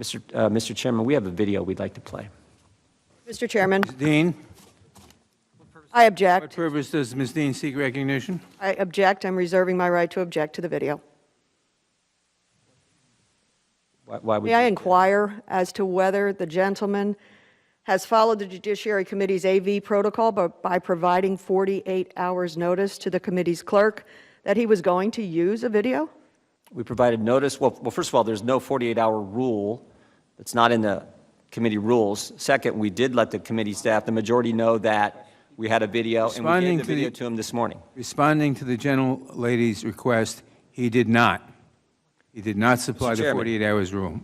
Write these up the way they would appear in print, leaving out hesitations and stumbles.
Mr. Chairman, we have a video we'd like to play. Mr. Chairman, Ms. Dean, I what object. purpose does Ms. Dean seek recognition? I object. I'm reserving my right to object to the video. Why would May I you- inquire as to whether the gentleman has followed the Judiciary Committee's AV protocol by providing 48 hours notice to the committee's clerk that he was going to use a video? We provided notice. Well, first of all, there's no 48-hour rule. That's not in the committee rules. Second, we did let the committee staff, the majority, know that we had a video, and we gave the video to him this morning. Responding to the gentlelady's request, he did not. He did not supply the 48 hours rule.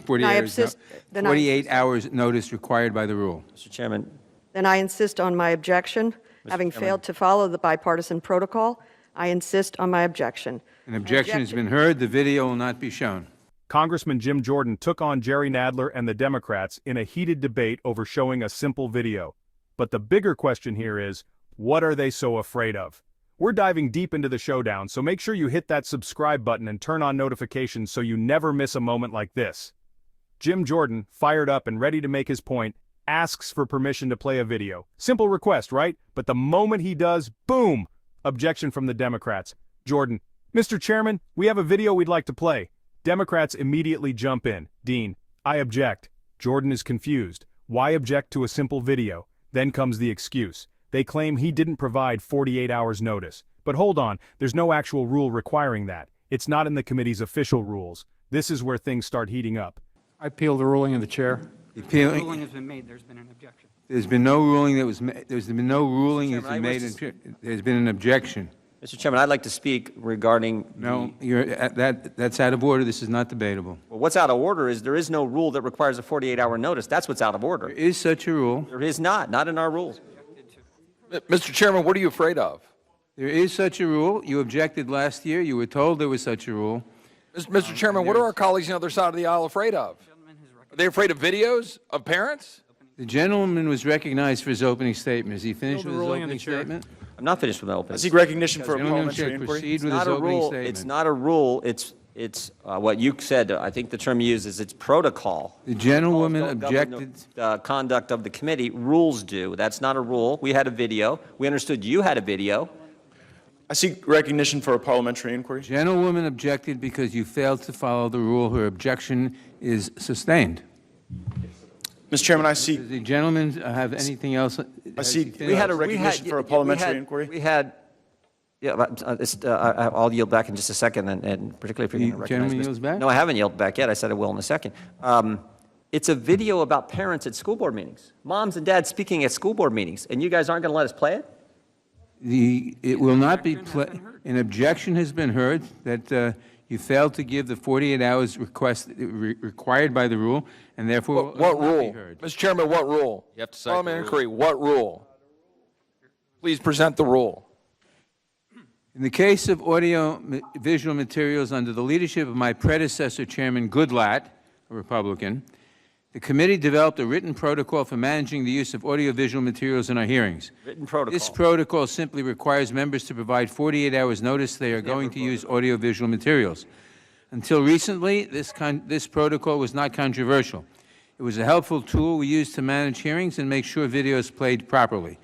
48 hours notice required by the rule. Mr. Chairman, Then I insist on my objection. Having failed to follow the bipartisan protocol, I insist on my objection. An objection has been heard. The video will not be shown. Congressman Jim Jordan took on Jerry Nadler and the Democrats in a heated debate over showing a simple video. But the bigger question here is, what are they so afraid of? We're diving deep into the showdown, so make sure you hit that subscribe button and turn on notifications so you never miss a moment like this. Jim Jordan, fired up and ready to make his point, asks for permission to play a video. Simple request, right? But the moment he does, boom! Objection from the Democrats. Jordan, Mr. Chairman, we have a video we'd like to play. Democrats immediately jump in. Dean, I object. Jordan is confused. Why object to a simple video? Then comes the excuse. They claim he didn't provide 48 hours notice. But hold on, there's no actual rule requiring that. It's not in the committee's official rules. This is where things start heating up. I appeal the ruling of the chair. The ruling has been made. There's been an objection. There's been no ruling that was made. There's been no ruling that's been made. There's been an objection. Mr. Chairman, I'd like to speak regarding No, that's out of order. This is not debatable. Well, what's out of order is there is no rule that requires a 48-hour notice. That's what's out of order. There is such a rule. There is not in our rules. Mr. Chairman, what are you afraid of? There is such a rule. You objected last year. You were told there was such a rule. Mr. Chairman, what are our colleagues on the other side of the aisle afraid of? Are they afraid of videos of parents? The gentleman was recognized for his opening statement. Is he finished with his ruling of the opening chair. statement? I'm not finished with my opening. I seek recognition for a Gentleman parliamentary should inquiry. proceed with It's his not a opening rule. statement. It's not a rule. It's what you said. I think the term you used is it's protocol. The gentlewoman Rules don't govern objected. the conduct of the committee. Rules do. That's not a rule. We had a video. We understood you had a video. I seek recognition for a parliamentary inquiry. Gentlewoman objected because you failed to follow the rule. Her objection is sustained. Mr. Chairman, I seek Does the gentleman have anything else? We had a recognition for a parliamentary inquiry. We had. Yeah, I'll yield back in just a second, and particularly if you're going to recognize gentleman Mr. yields back? No, I haven't yielded back yet. I said I will in a second. It's a video about parents at school board meetings, moms and dads speaking at school board meetings, and you guys aren't going to let us play it? It will not be played. An objection has been heard that you failed to give the 48 hours required by the rule, and therefore What will not be rule? heard. Mr. Chairman, what rule? You have to cite Parliamentary the rule. inquiry, what rule? Please present the rule. In the case of audio-visual materials under the leadership of my predecessor, Chairman Goodlatte, a Republican, the committee developed a written protocol for managing the use of audio-visual materials in our hearings. Written protocol. This protocol simply requires members to provide 48 hours notice they are going to use audio-visual materials. Until recently, this protocol was not controversial. It was a helpful tool we used to manage hearings and make sure videos played properly.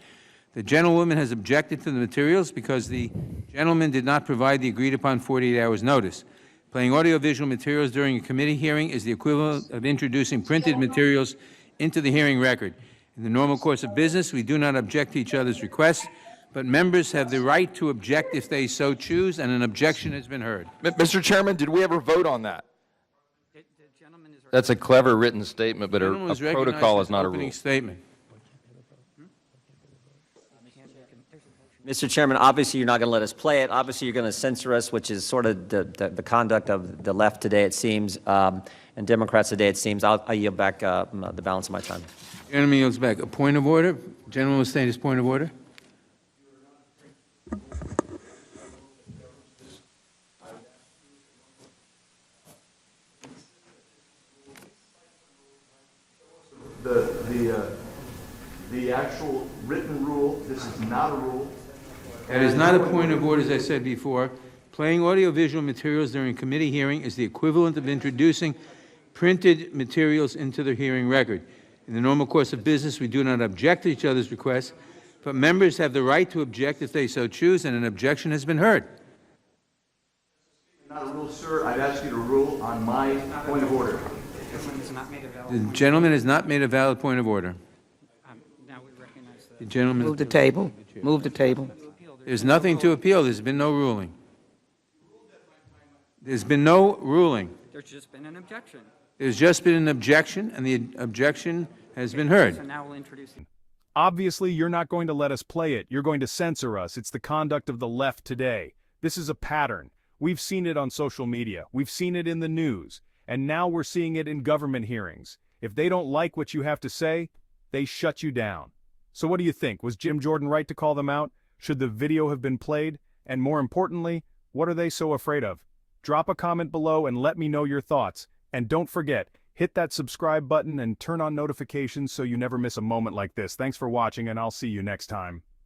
The gentlewoman has objected to the materials because the gentleman did not provide the agreed-upon 48 hours notice. Playing audio-visual materials during a committee hearing is the equivalent of introducing printed materials into the hearing record. In the normal course of business, we do not object to each other's requests, but members have the right to object if they so choose, and an objection has been heard. Mr. Chairman, did we ever vote on that? That's a clever written statement, but The a gentleman was recognized protocol for is his not a opening rule. statement. Mr. Chairman, obviously you're not going to let us play it. Obviously you're going to censor us, which is sort of the conduct of the left today, it seems, and Democrats today, it seems. I yield back the balance of my time. Gentleman yields back. A point of order. Gentleman will state his point of order. The actual written rule, this is not a rule. That is not a point of order, as I said before. Playing audiovisual materials during a committee hearing is the equivalent of introducing printed materials into the hearing record. In the normal course of business, we do not object to each other's requests, but members have the right to object if they so choose, and an objection has been heard. Not a rule, sir. I've asked you to rule on my point of order. The gentleman has not made a valid point of order. The gentleman. Move the table. Move the table. There's nothing to appeal. There's been no ruling. There's been no ruling. There's just been an objection. There's just been an objection, and the objection has been heard. So now we'll introduce. Obviously, you're not going to let us play it. You're going to censor us. It's the conduct of the left today. This is a pattern. We've seen it on social media. We've seen it in the news. And now we're seeing it in government hearings. If they don't like what you have to say, they shut you down. So what do you think? Was Jim Jordan right to call them out? Should the video have been played? And more importantly, what are they so afraid of? Drop a comment below and let me know your thoughts. And don't forget, hit that subscribe button and turn on notifications so you never miss a moment like this. Thanks for watching, and I'll see you next time.